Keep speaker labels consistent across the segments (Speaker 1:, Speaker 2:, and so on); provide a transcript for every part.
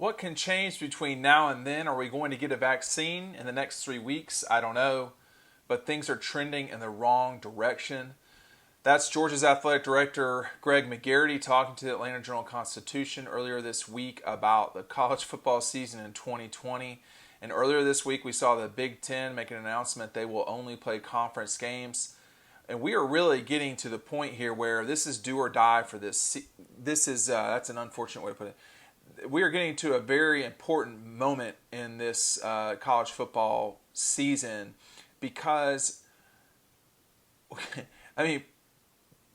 Speaker 1: What can change between now and then? Are we going to get a vaccine in the next 3 weeks? I don't know. But things are trending in the wrong direction. That's Georgia's athletic director, Greg McGarity, talking to the Atlanta Journal-Constitution earlier this week about the college football season in 2020. And earlier this week, we saw the Big Ten make an announcement they will only play conference games. And we are really getting to the point here where this is do or die for this. That's an unfortunate way to put it. We are getting to a very important moment in this college football season because, I mean,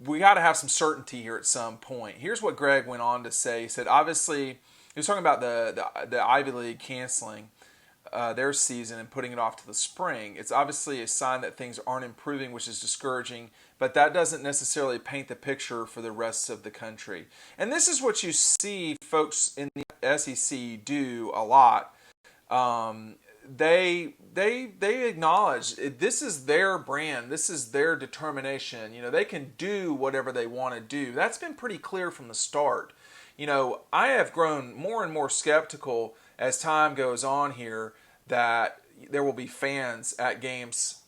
Speaker 1: we got to have some certainty here at some point. Here's what Greg went on to say. He said, obviously, he was talking about the Ivy League canceling their season and putting it off to the spring. It's obviously a sign that things aren't improving, which is discouraging, but that doesn't necessarily paint the picture for the rest of the country. And this is what you see folks in the SEC do a lot. They acknowledge this is their brand, this is their determination. You know, they can do whatever they want to do. That's been pretty clear from the start. You know, I have grown more and more skeptical as time goes on here that there will be fans at games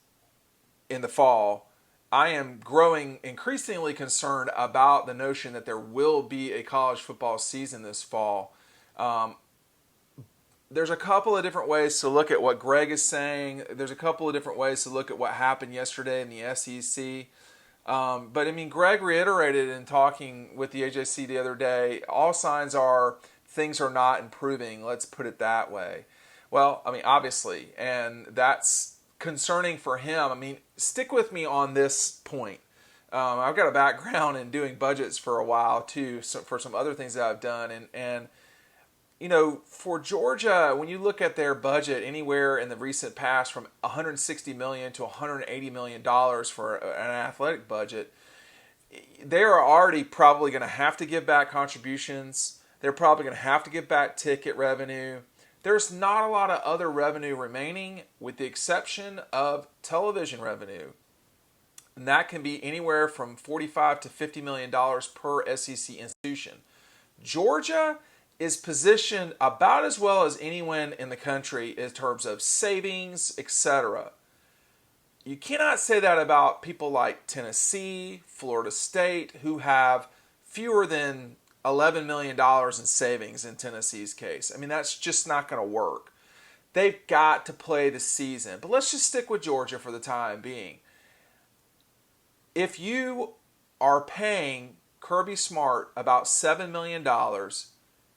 Speaker 1: in the fall. I am growing increasingly concerned about the notion that there will be a college football season this fall. There's a couple of different ways to look at what Greg is saying. There's a couple of different ways to look at what happened yesterday in the SEC. But I mean, Greg reiterated in talking with the AJC the other day, all signs are things are not improving. Let's put it that way. Well, I mean, obviously, and that's concerning for him. I mean, stick with me on this point. I've got a background in doing budgets for a while too, so for some other things that I've done, and you know, for Georgia, when you look at their budget anywhere in the recent past from $160 million to $180 million for an athletic budget, they are already probably going to have to give back contributions. They're probably going to have to give back ticket revenue. There's not a lot of other revenue remaining with the exception of television revenue. And that can be anywhere from $45 to $50 million per SEC institution. Georgia is positioned about as well as anyone in the country in terms of savings, etc. You cannot say that about people like Tennessee, Florida State, who have fewer than $11 million in savings in Tennessee's case. I mean, that's just not going to work. They've got to play the season. But let's just stick with Georgia for the time being. If you are paying Kirby Smart about $7 million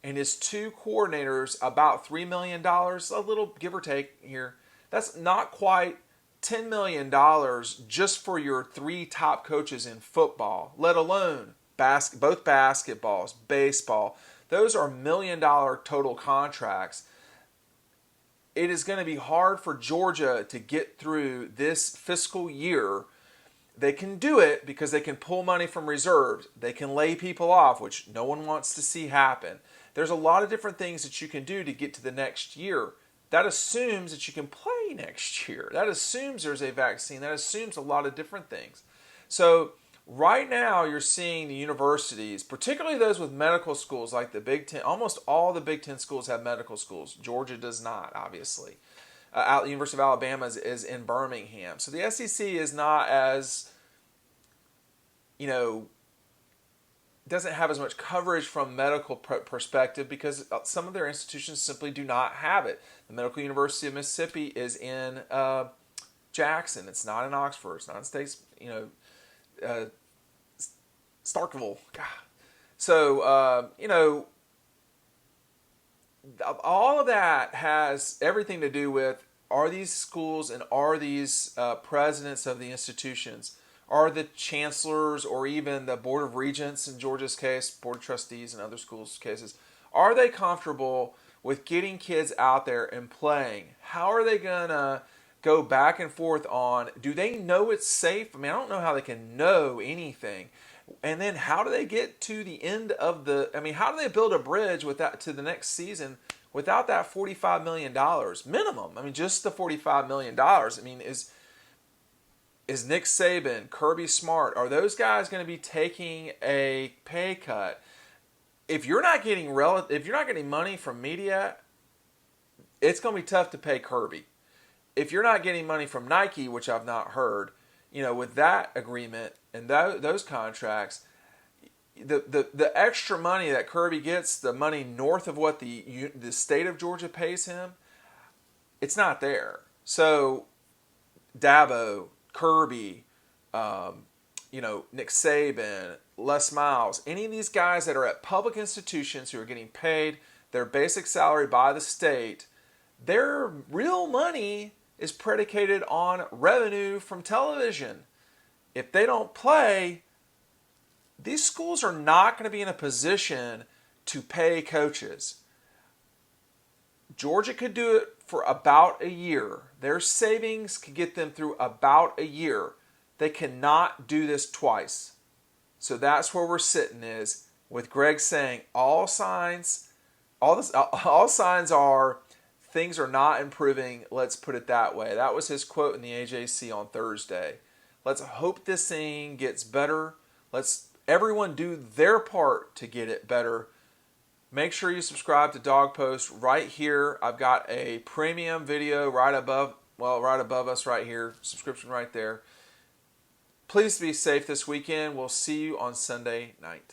Speaker 1: and his two coordinators about $3 million, a little give or take here, that's not quite $10 million just for your three top coaches in football, let alone both basketballs, baseball. Those are $1 million total contracts. It is going to be hard for Georgia to get through this fiscal year. They can do it because they can pull money from reserves. They can lay people off, which no one wants to see happen. There's a lot of different things that you can do to get to the next year. That assumes that you can play next year. That assumes there's a vaccine. That assumes a lot of different things. So right now you're seeing the universities, particularly those with medical schools like the Big Ten. Almost all the Big Ten schools have medical schools. Georgia does not, obviously. The University of Alabama is in Birmingham. So the SEC is not as, you know, doesn't have as much coverage from medical perspective because some of their institutions simply do not have it. The Medical University of Mississippi is in Jackson. It's not in Oxford. It's not in States, Starkville. God. So, all of that has everything to do with, are these schools and are these presidents of the institutions, are the chancellors or even the board of regents in Georgia's case, board of trustees in other schools' cases, are they comfortable with getting kids out there and playing? How are they going to go back and forth on, do they know it's safe? I mean, I don't know how they can know anything. And then how do they get to the end of how do they build a bridge with that to the next season without that $45 million minimum? I mean, just the $45 million. I mean, is Nick Saban, Kirby Smart, are those guys going to be taking a pay cut? if you're not getting money from media, it's going to be tough to pay Kirby. If you're not getting money from Nike, which I've not heard, with that agreement and those contracts, the extra money that Kirby gets, the money north of what the state of Georgia pays him, it's not there. So Dabo, Kirby, Nick Saban, Les Miles, any of these guys that are at public institutions who are getting paid their basic salary by the state, their real money is predicated on revenue from television. If they don't play, these schools are not going to be in a position to pay coaches. Georgia could do it for about a year. Their savings could get them through about a year. They cannot do this twice. So that's where we're sitting, is with Greg saying all signs are things are not improving. Let's put it that way. That was his quote in the AJC on Thursday. Let's hope this thing gets better. Let's everyone do their part to get it better. Make sure you subscribe to Dog Post right here. I've got a premium video right above us right here. Subscription right there. Please be safe this weekend. We'll see you on Sunday night.